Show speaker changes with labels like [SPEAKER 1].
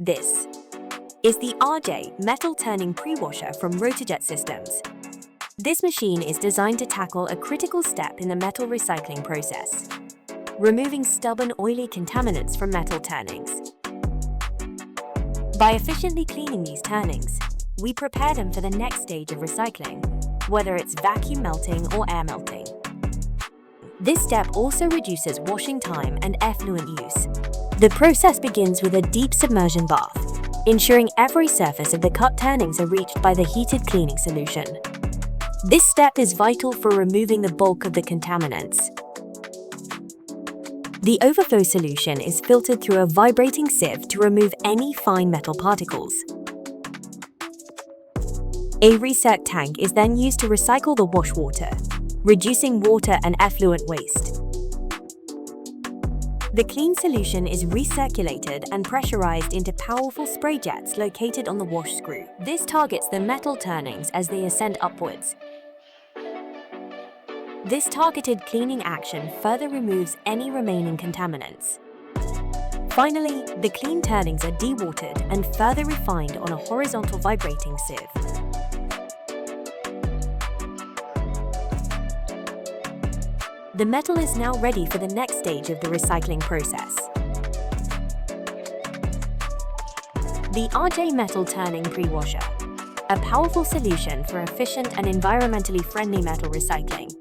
[SPEAKER 1] This is the RJ metal turning pre-washer from Rotajet Systems. This machine is designed to tackle a critical step in the metal recycling process, removing stubborn, oily contaminants from metal turnings. By efficiently cleaning these turnings, we prepare them for the next stage of recycling, whether it's vacuum melting or air melting. This step also reduces washing time and effluent use. The process begins with a deep submersion bath, ensuring every surface of the cut turnings are reached by the heated cleaning solution. This step is vital for removing the bulk of the contaminants. The overflow solution is filtered through a vibrating sieve to remove any fine metal particles. A recirc tank is then used to recycle the wash water, reducing water and effluent waste. The clean solution is recirculated and pressurized into powerful spray jets located on the wash screw. This targets the metal turnings as they ascend upwards. This targeted cleaning action further removes any remaining contaminants. Finally, the clean turnings are dewatered and further refined on a horizontal vibrating sieve. The metal is now ready for the next stage of the recycling process. The RJ Metal Turning Pre-Washer, a powerful solution for efficient and environmentally friendly metal recycling.